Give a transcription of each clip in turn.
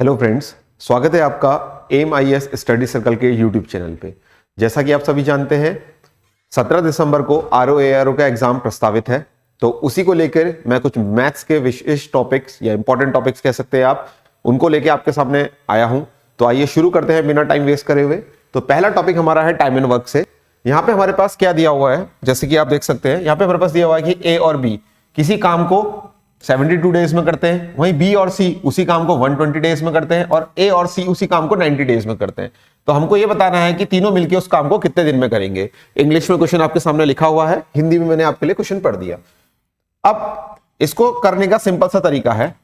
Hello friends, स्वागत है आपका M I S study circle के यूट्यूब चैनल पे। जैसा कि आप सभी जानते हैं 17 दिसंबर को RO का एग्जाम प्रस्तावित है, तो उसी को लेकर मैं कुछ मैथ्स के विशेष टॉपिक्स या इंपॉर्टेंट टॉपिक्स कह सकते हैं आप, उनको लेके आपके सामने आया हूं। तो आइए शुरू करते हैं बिना टाइम वेस्ट करे हुए। तो पहला टॉपिक हमारा है टाइम एंड वर्क से। यहाँ पे हमारे पास क्या दिया हुआ है, जैसे कि आप देख सकते हैं यहाँ पे हमारे पास दिया हुआ है कि ए और बी किसी काम को 72 डेज में करते हैं, वहीं बी और सी उसी काम को 120 डेज में करते हैं, और ए और सी उसी काम को 90 डेज में करते हैं। तो हमको ये बताना है कि तीनों मिलकर उस काम को कितने दिन में करेंगे। इंग्लिश में क्वेश्चन आपके सामने लिखा हुआ है, हिंदी में मैंने आपके लिए क्वेश्चन पढ़ दिया। अब इसको करने का सिंपल सा तरीका है,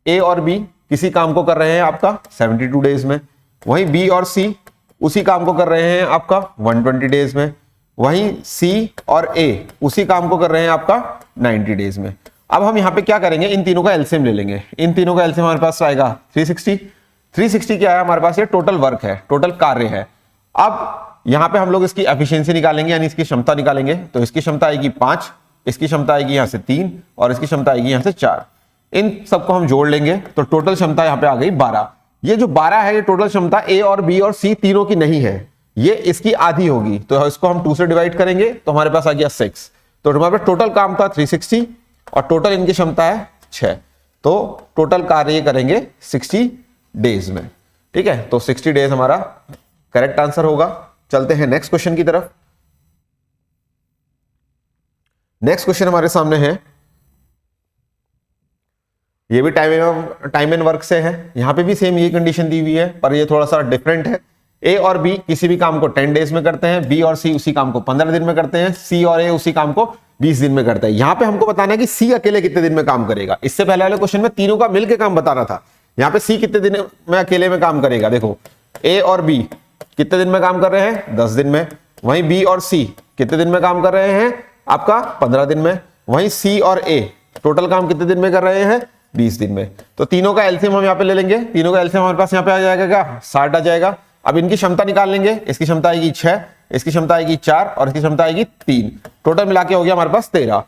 ए और बी किसी काम को कर रहे हैं आपका 72 डेज में, वहीं बी और सी उसी काम को कर रहे हैं आपका 120 डेज में, वहीं सी और ए उसी काम को कर रहे हैं आपका 90 डेज में। अब हम यहां पे क्या करेंगे, इन तीनों का एलसीएम ले लेंगे। इन तीनों का एलसीएम हमारे पास आएगा 360 क्या है हमारे पास, ये टोटल वर्क है, टोटल कार्य है। अब यहां पे हम लोग इसकी एफिशिएंसी निकालेंगे, यानी इसकी क्षमता निकालेंगे। तो इसकी क्षमता आएगी 5, इसकी क्षमता आएगी यहां से 3 और इसकी क्षमता आएगी यहां से 4। इन सबको हम जोड़ लेंगे तो टोटल क्षमता यहां पे आ गई 12। ये जो 12 है ये टोटल क्षमता ए और बी और सी तीनों की नहीं है, ये इसकी आधी होगी। तो इसको हम 2 से डिवाइड करेंगे तो हमारे पास आ गया 6। तो हमारे पास टोटल काम था 360 और टोटल इनकी क्षमता है 6। तो टोटल कार्य ये करेंगे 60 डेज में। ठीक है, तो 60 डेज हमारा करेक्ट आंसर होगा। चलते हैं नेक्स्ट क्वेश्चन की तरफ। नेक्स्ट क्वेश्चन हमारे सामने है, ये भी टाइम एंड वर्क से है। यहां पे भी सेम ये कंडीशन दी हुई है, पर ये थोड़ा सा डिफरेंट है। ए और बी किसी भी काम को 10 डेज में करते हैं, बी और सी उसी काम को 15 दिन में करते हैं, सी और ए उसी काम को 20 दिन में करते हैं। यहां पे हमको बताना है कि सी अकेले कितने दिन में काम करेगा। इससे पहले वाले क्वेश्चन में तीनों का मिलकर काम बताना था, यहां पे सी कितने दिन में अकेले में काम करेगा। देखो ए और बी कितने दिन में काम कर रहे हैं, 10 दिन में। वहीं बी और सी कितने दिन में काम कर रहे हैं, आपका 15 दिन में। वहीं सी और ए टोटल काम कितने दिन में कर रहे हैं, 20 दिन में। तो तीनों का एलसीएम हम यहाँ पे ले लेंगे। तीनों का एलसीएम हमारे पास यहाँ पे आ जाएगा क्या, 60 आ जाएगा। अब इनकी क्षमता निकाल लेंगे, इसकी क्षमता आएगी 6, इसकी क्षमता आएगी 4 और इसकी क्षमता आएगी 3। टोटल मिला के हो गया हमारे पास 13।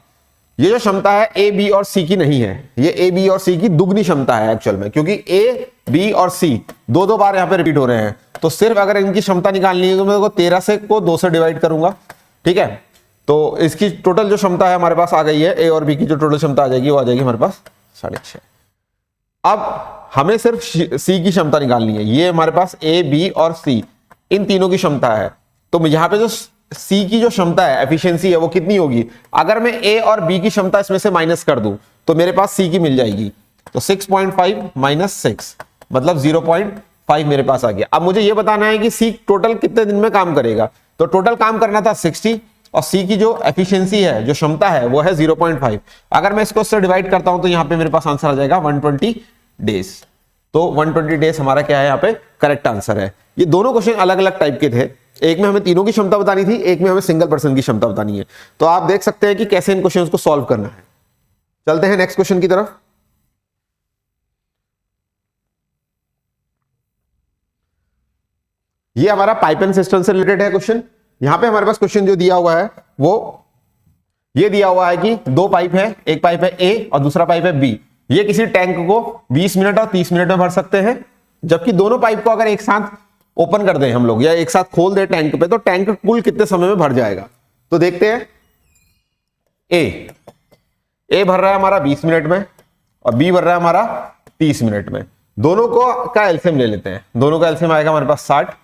ये जो क्षमता है ए बी और सी की नहीं है, ये ए बी और सी की दुगनी क्षमता है एक्चुअल में, क्योंकि ए बी और सी दो बार यहाँ पे रिपीट हो रहे हैं। तो सिर्फ अगर इनकी क्षमता निकालनी है तो मैं 13 से को 2 से डिवाइड करूंगा। ठीक है, तो इसकी टोटल जो क्षमता है हमारे पास आ गई है, ए और बी की जो टोटल क्षमता आ जाएगी वो आ जाएगी हमारे पास 6.5। अब हमें सिर्फ सी की क्षमता निकालनी है। ये हमारे पास ए बी और सी इन तीनों की क्षमता है। तो यहां पे जो सी की जो क्षमता है, एफिशिएंसी है, वो कितनी होगी। अगर मैं ए और बी की क्षमता इसमें से माइनस कर दूं तो मेरे पास सी की मिल जाएगी। तो 6.5 माइनस 6 मतलब 0.5 मेरे पास आ गया। अब मुझे यह बताना है कि सी टोटल कितने दिन में काम करेगा। तो टोटल काम करना था 60 और सी की जो एफिशिएंसी है, जो क्षमता है, वो है 0.5। अगर मैं इसको उससे डिवाइड करता हूं तो यहां पे मेरे पास आंसर आ जाएगा 120 डेज। तो 120 डेज हमारा क्या है यहाँ पे करेक्ट आंसर है। ये दोनों क्वेश्चन अलग अलग टाइप के थे, एक में हमें तीनों की क्षमता बतानी थी, एक में हमें सिंगल पर्सन की क्षमता बतानी है। तो आप देख सकते हैं कि कैसे इन क्वेश्चंस को सॉल्व करना है। चलते हैं नेक्स्ट क्वेश्चन की तरफ। ये हमारा पाइप एंड सिस्टम से रिलेटेड है क्वेश्चन। यहां पे हमारे पास क्वेश्चन जो दिया हुआ है वो ये दिया हुआ है कि 2 पाइप है, एक पाइप है ए और दूसरा पाइप है बी। ये किसी टैंक को 20 मिनट और 30 मिनट में भर सकते हैं, जबकि दोनों पाइप को अगर एक साथ ओपन कर दें हम लोग या एक साथ खोल दें टैंक पे, तो टैंक कुल कितने समय में भर जाएगा। तो देखते हैं, ए भर रहा है हमारा 20 मिनट में और बी भर रहा है हमारा 30 मिनट में। दोनों को का एलसीएम ले लेते हैं, दोनों का एलसीएम आएगा हमारे पास 60।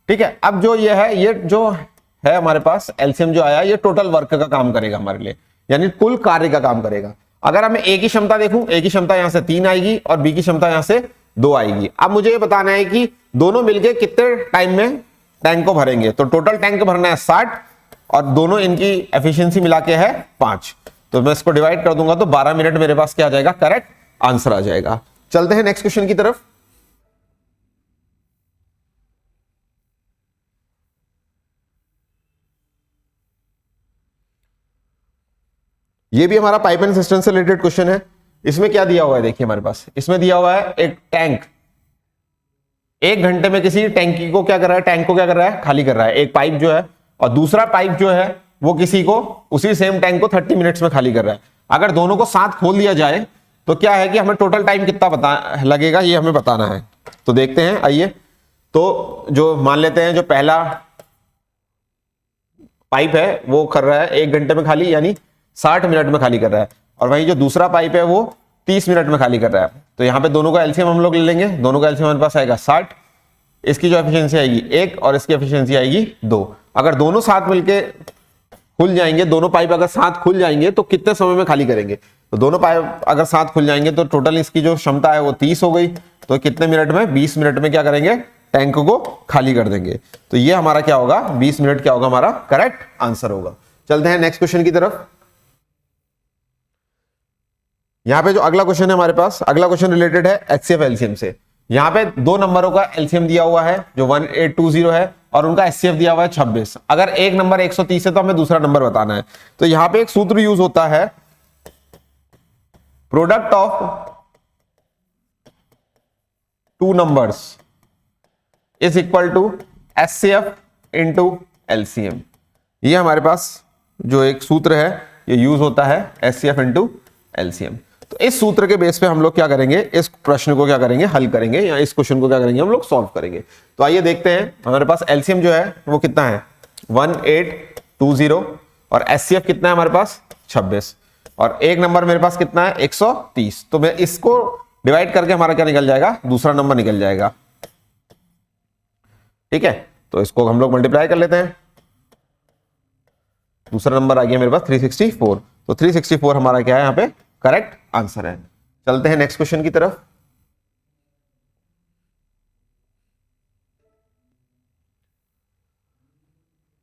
ठीक है, अब जो ये है, ये जो है हमारे पास एलसीएम जो आया, ये टोटल वर्क का काम करेगा हमारे लिए, यानी कुल कार्य का काम करेगा। अगर हमें ए की क्षमता देखूं, ए की क्षमता यहां से 3 आएगी और बी की क्षमता यहां से 2 आएगी। अब मुझे ये बताना है कि दोनों मिलके कितने टाइम में टैंक को भरेंगे। तो टोटल टैंक भरना है 60 और दोनों इनकी एफिशिएंसी मिला के है 5। तो मैं इसको डिवाइड कर दूंगा तो 12 मिनट मेरे पास क्या आ जाएगा, करेक्ट आंसर आ जाएगा। चलते हैं नेक्स्ट क्वेश्चन की तरफ। ये भी हमारा पाइप एंड सिस्टम से रिलेटेड क्वेश्चन है। इसमें क्या दिया हुआ है, देखिए हमारे पास इसमें दिया हुआ है एक टैंक 1 घंटे में किसी टैंकी को क्या कर रहा है, टैंक को क्या कर रहा है, खाली कर रहा है। एक पाइप जो है और दूसरा पाइप जो है वो किसी को उसी सेम टैंक को 30 मिनट्स में खाली कर रहा है। अगर दोनों को साथ खोल दिया जाए तो क्या है कि हमें टोटल टाइम कितना लगेगा, ये हमें बताना है। तो देखते हैं, आइए। तो जो मान लेते हैं जो पहला पाइप है वो कर रहा है 1 घंटे में खाली, यानी 60 मिनट में खाली कर रहा है, और वहीं जो दूसरा पाइप है वो 30 मिनट में खाली कर रहा है। तो यहाँ पे दोनों का एलसीएम हम लोग ले लेंगे, दोनों का एलसीएम हमारे पास आएगा 60, इसकी जो एफिशिएंसी आएगी 1 और इसकी एफिशिएंसी आएगी 2। अगर दोनों साथ मिलके खुल जाएंगे, दोनों पाइप अगर साथ खुल जाएंगे तो कितने समय में खाली करेंगे? तो दोनों पाइप अगर साथ खुल जाएंगे तो टोटल इसकी जो क्षमता है वो 30 हो गई। तो कितने मिनट में? 20 मिनट में क्या करेंगे? टैंक को खाली कर देंगे। तो ये हमारा क्या होगा? 20 मिनट क्या होगा? हमारा करेक्ट आंसर होगा। चलते हैं नेक्स्ट क्वेश्चन की तरफ। यहां पे जो अगला क्वेश्चन है हमारे पास, अगला क्वेश्चन रिलेटेड है एचसीएफ एलसीएम से। यहां पे 2 नंबरों का एलसीएम दिया हुआ है जो 1820 है, और उनका एचसीएफ दिया हुआ है 26। अगर एक नंबर 130 है तो हमें दूसरा नंबर बताना है। तो यहां पे एक सूत्र यूज होता है, product of 2 numbers is equal to HCF into LCM. ये हमारे पास जो एक सूत्र है ये यूज होता है, एचसीएफ इंटू एलसीएम। तो इस सूत्र के बेस पे हम लोग क्या करेंगे? इस प्रश्न को क्या करेंगे? हल करेंगे, या इस क्वेश्चन को क्या करेंगे? हम लोग सॉल्व करेंगे। तो आइए देखते हैं, हमारे पास एलसीएम जो है वो कितना है? 1820, और एचसीएफ कितना है हमारे पास? 26, और एक नंबर मेरे पास कितना है? 130। तो मैं इसको डिवाइड करके हमारा क्या निकल जाएगा? दूसरा नंबर निकल जाएगा। ठीक है, तो इसको हम लोग मल्टीप्लाई कर लेते हैं। दूसरा नंबर आ गया मेरे पास 364। तो 364 हमारा क्या है? यहाँ पे करेक्ट आंसर है। चलते हैं नेक्स्ट क्वेश्चन की तरफ।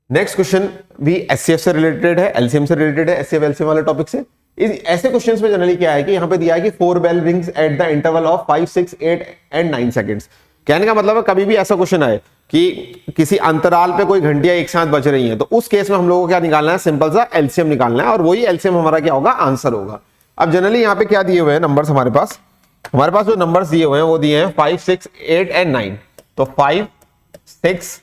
नेक्स्ट क्वेश्चन भी एचसीएफ से रिलेटेड है, एलसीएम से रिलेटेड है, एचसीएफ एलसीएम वाले टॉपिक से। ऐसे क्वेश्चंस में जनरली क्या है कि यहां पे दिया है कि 4 bell rings at the interval of 5, 6, 8 and 9 seconds. कहने का मतलब है कभी भी ऐसा क्वेश्चन आए कि किसी अंतराल पे कोई घंटियां एक साथ बज रही हैं, तो उस केस में हम लोगों को क्या निकालना है? सिंपल सा एलसीएम निकालना है, और वही एलसीएम हमारा क्या होगा? आंसर होगा। अब जनरली यहाँ पे क्या दिए हुए हैं नंबर्स हमारे पास जो नंबर्स दिए हुए हैं वो दिए हैं 5, 6, 8 एंड 9। तो 5, 6,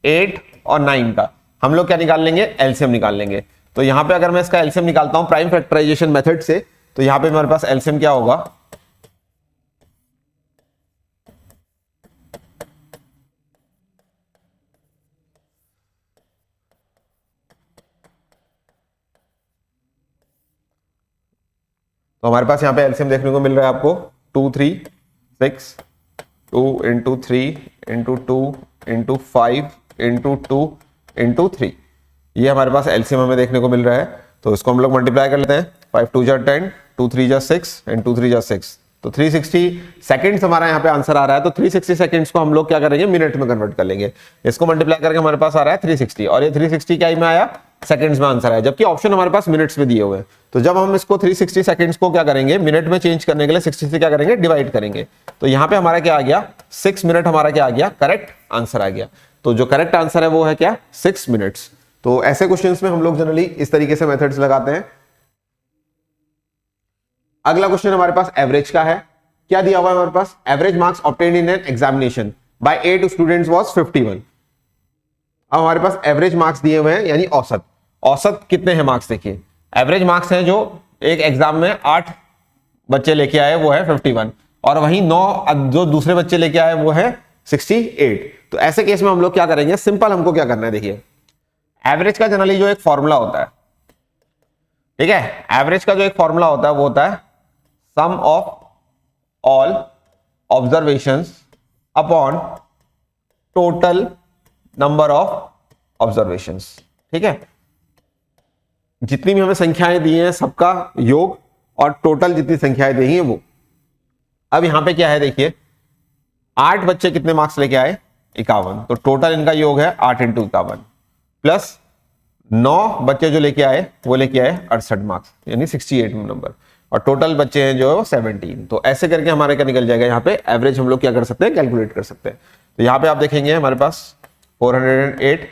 8 और 9 का हम लोग क्या निकाल लेंगे? एलसीएम निकाल लेंगे। तो यहां पे अगर मैं इसका एलसीएम निकालता हूं प्राइम फैक्टराइजेशन मेथड से, तो यहां पे हमारे पास एलसीएम क्या होगा? तो हमारे पास यहां पे एलसीएम देखने को मिल रहा है आपको 2, 3, 6, 2 into 3 into 2 into 5 into 2 into 3। ये हमारे पास एलसीएम हमें देखने को मिल रहा है। तो इसको हम लोग मल्टीप्लाई कर लेते हैं। 5 2 जा 10, 2 3 जा 6 एंड 2 3 जा 6। तो 360 सेकंड्स हमारा यहाँ पे आंसर आ रहा है। तो 360 सेकंड्स को हम लोग क्या करेंगे? मिनट में कन्वर्ट कर लेंगे। इसको मल्टीप्लाई करके हमारे पास आ रहा है 360, और ये 360 क्या में आया? सेकंड्स में आंसर है, जबकि ऑप्शन हमारे पास मिनट्स में दिए हुए हैं। तो जब हम इसको 360 सेकंड्स को क्या करेंगे? मिनट में चेंज करने के लिए 60 से क्या करेंगे? डिवाइड करेंगे। तो यहाँ पे हमारा क्या आ गया? 6 मिनट हमारा क्या आ गया? करेक्ट आंसर आ गया। तो जो करेक्ट आंसर है वो है क्या? 6 मिनट्स। तो ऐसे क्वेश्चंस में हम लोग जनरली इस तरीके से मेथड्स लगाते हैं। अगला क्वेश्चन हमारे पास एवरेज का है। क्या दिया हुआ है हमारे पास? Average marks obtained in an examination by 8 students was 51। अब हमारे पास एवरेज मार्क्स दिए हुए हैं, यानी औसत। औसत कितने हैं मार्क्स? देखिए, एवरेज मार्क्स हैं जो एक एग्जाम में 8 बच्चे लेके आए वो है 51, और वहीं 9 जो दूसरे बच्चे लेके आए वो है 68। तो ऐसे केस में हम लोग क्या करेंगे? सिंपल हमको क्या करना है, देखिए एवरेज का जनरली जो एक फॉर्मूला होता है, ठीक है, एवरेज का जो एक फॉर्मूला होता है वो होता है sum of all observations upon total number of observations. ठीक है, जितनी भी हमें संख्याएं दी हैं सबका योग और टोटल जितनी संख्याएं दी हैं वो। अब यहां पे क्या है, देखिए 8 बच्चे कितने मार्क्स लेके आए? 51। तो टोटल इनका योग है 8 इंटू 51 प्लस 9 बच्चे जो लेके आए वो लेके आए 68 मार्क्स, यानी 68 नंबर, और टोटल बच्चे हैं जो है वो 17। तो ऐसे करके हमारे क्या निकल जाएगा? यहाँ पे एवरेज हम लोग क्या कर सकते हैं? कैलकुलेट कर सकते हैं। तो यहाँ पे आप देखेंगे हमारे पास 408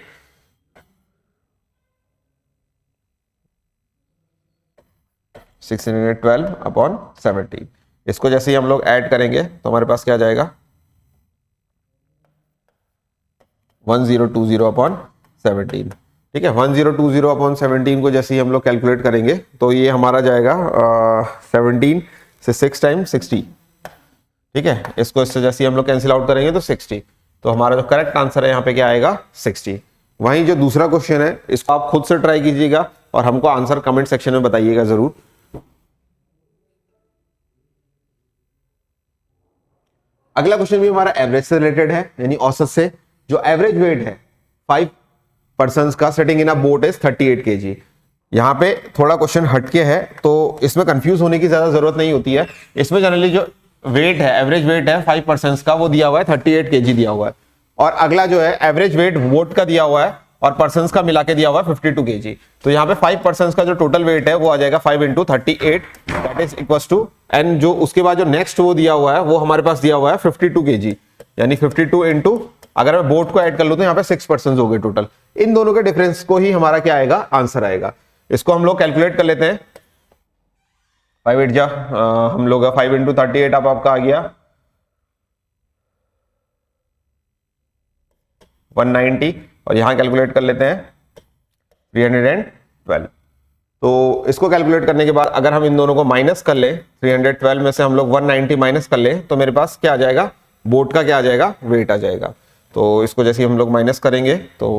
612 अपॉन 17। इसको जैसे ही हम लोग ऐड करेंगे तो हमारे पास क्या आ जाएगा? 1020 अपॉन 17। ठीक है, 1020 अपॉन 17 को जैसे ही हम लोग कैलकुलेट करेंगे तो ये हमारा जाएगा 17 से 6 टाइम 60। ठीक है, इसको इससे जैसे हम लोग कैंसिल आउट करेंगे तो 60, तो हमारा जो करेक्ट आंसर है यहाँ पे क्या आएगा 60। वहीं जो दूसरा क्वेश्चन है इसको आप खुद से ट्राई कीजिएगा और हमको आंसर कमेंट सेक्शन में बताइएगा जरूर। अगला क्वेश्चन भी हमारा एवरेज से रिलेटेड है, यानी औसत से। जो एवरेज वेट है 5 पर्सन्स का sitting in a boat is 38 kg। यहाँ पे थोड़ा क्वेश्चन हटके है तो इसमें कंफ्यूज होने की ज्यादा जरूरत नहीं होती है। इसमें जनरली जो वेट है, एवरेज वेट है 5 पर्सन्स का, वो दिया हुआ है 38 kg दिया हुआ है। और अगला जो है एवरेज वेट बोट का दिया हुआ है और पर्सन्स का मिला के दिया हुआ है 52 kg। तो यहाँ पे 5 पर्सन्स का जो टोटल वेट है वो आ जाएगा 5 × 38, that is equals to, and जो उसके बाद जो नेक्स्ट वो दिया हुआ है वो हमारे पास दिया हुआ है 52 kg, यानी 52 इंटू, अगर मैं बोट को ऐड कर लूं तो यहाँ पे 6 पर्सन हो गए टोटल। इन दोनों के डिफरेंस को ही हमारा क्या आएगा, आंसर आएगा। इसको हम लोग कैलकुलेट कर लेते हैं। 5 8 जा हम लोग 5 × 38 अब आपका आ गया 190, और यहां कैलकुलेट कर लेते हैं 312। तो इसको कैलकुलेट करने के बाद अगर हम इन दोनों को माइनस कर लें, 312 में से हम लोग 190 माइनस कर लें, तो मेरे पास क्या आ जाएगा, बोट का क्या आ जाएगा, वेट आ जाएगा। तो इसको जैसे हम लोग माइनस करेंगे तो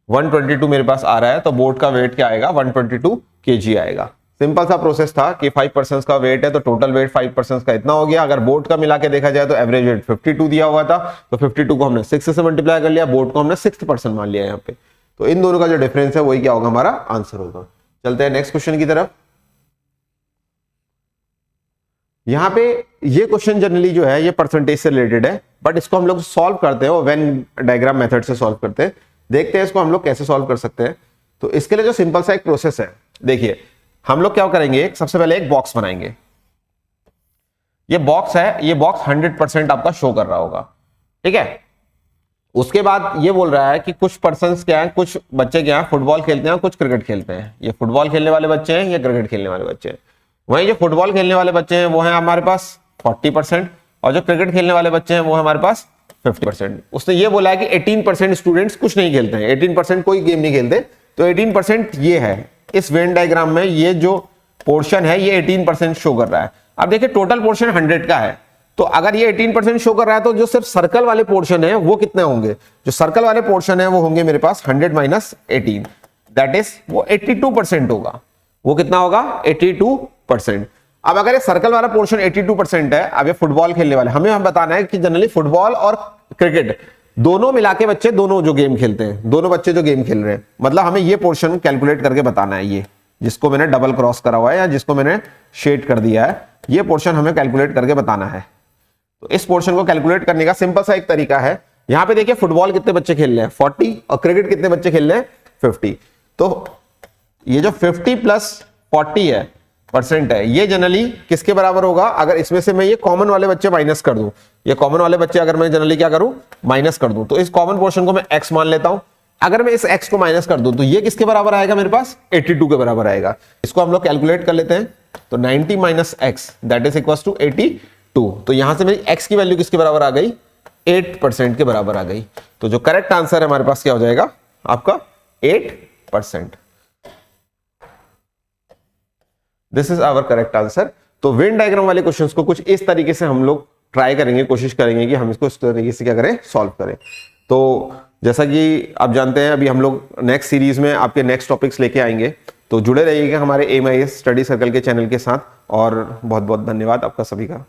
122 मेरे पास आ रहा है, तो बोट का वेट क्या आएगा, 122 kg आएगा। सिंपल सा प्रोसेस था कि 5 पर्सन्स का वेट है तो टोटल वेट 5 पर्सन्स का इतना हो गया। अगर बोट का मिला के देखा जाए तो एवरेज वेट 52 दिया हुआ था, तो 52 को हमने 6 से मल्टीप्लाई कर लिया, बोट को हमने 6th पर्सन मान लिया यहाँ पे। तो इन दोनों का जो डिफरेंस है वही क्या होगा, हमारा आंसर होगा। चलते हैं नेक्स्ट क्वेश्चन की तरफ। यहाँ पे ये क्वेश्चन जनरली जो है ये परसेंटेज से रिलेटेड है, बट इसको हम लोग सॉल्व करते हैं और वेन डायग्राम मेथड से सॉल्व करते हैं। देखते हैं इसको हम लोग कैसे सॉल्व कर सकते हैं। तो इसके लिए जो सिंपल सा एक प्रोसेस है, देखिए हम लोग क्या करेंगे, सबसे पहले एक बॉक्स बनाएंगे। ये बॉक्स है, ये बॉक्स 100% आपका शो कर रहा होगा, ठीक है। उसके बाद ये बोल रहा है कि कुछ पर्सन्स क्या है, कुछ बच्चे क्या है, फुटबॉल खेलते हैं, कुछ क्रिकेट खेलते हैं। ये फुटबॉल खेलने वाले बच्चे हैं, ये क्रिकेट खेलने वाले बच्चे हैं। वहीं जो फुटबॉल खेलने वाले बच्चे हैं वो हैं हमारे पास 40%, और जो क्रिकेट खेलने वाले बच्चे हैं वो हमारे पास 50%। उसने ये बोला है कि 18% स्टूडेंट्स कुछ नहीं खेलते हैं, 18% कोई गेम नहीं खेलते। तो 18% ये है, इस वेन डायग्राम में ये जो पोर्शन है ये 18% शो कर रहा है। अब देखिए टोटल पोर्शन 100 का है, तो अगर ये 18% शो कर रहा है तो जो सिर्फ सर्कल वाले पोर्शन है वो कितने होंगे, जो सर्कल वाले पोर्शन है वो होंगे मेरे पास 100 माइनस 18, दैट इज वो 82% होगा। वो कितना होगा, 82%। अब अगर ये सर्कल वाला पोर्शन 82% है, अब ये फुटबॉल खेलने वाले, हमें बताना है कि जनरली फुटबॉल और क्रिकेट दोनों मिला के बच्चे, दोनों जो गेम खेलते हैं, दोनों बच्चे जो गेम खेल रहे हैं, मतलब हमें ये पोर्शन कैलकुलेट करके बताना है। ये जिसको मैंने डबल क्रॉस करा हुआ है या जिसको मैंने शेड कर दिया है, ये पोर्शन हमें कैलकुलेट करके बताना है। तो इस पोर्शन को कैलकुलेट करने का सिंपल सा एक तरीका है। यहां पे देखिए फुटबॉल कितने बच्चे खेल रहे हैं, 40, और क्रिकेट कितने बच्चे खेल रहे हैं, 50। तो ये जो 50 प्लस 40 है परसेंट है, ये जनरली किसके बराबर होगा, अगर इसमें से मैं ये कॉमन वाले बच्चे माइनस कर दूं, ये कॉमन वाले बच्चे अगर मैं जनरली क्या करूं, माइनस कर दूं, तो इस कॉमन पोर्शन को मैं x मान लेता हूं। अगर मैं इस x को माइनस कर दूं तो ये किसके बराबर आएगा, मेरे पास 82 के बराबर आएगा। इसको हम लोग कैलकुलेट कर लेते हैं। तो 90 minus x that is equal to 82। तो यहां से मेरी x की वैल्यू किसके बराबर आ गई, 8% के बराबर आ गई। तो जो करेक्ट आंसर है हमारे पास क्या हो जाएगा, आपका 8%। This is our correct answer. तो वेन डायग्राम वाले क्वेश्चंस को कुछ इस तरीके से हम लोग ट्राई करेंगे, कोशिश करेंगे कि हम इसको इस तरीके से क्या करें, सॉल्व करें। तो जैसा कि आप जानते हैं अभी हम लोग नेक्स्ट सीरीज में आपके नेक्स्ट टॉपिक्स लेके आएंगे, तो जुड़े रहिएगा हमारे AIMS स्टडी सर्कल के चैनल के साथ। और बहुत बहुत धन्यवाद आपका सभी का।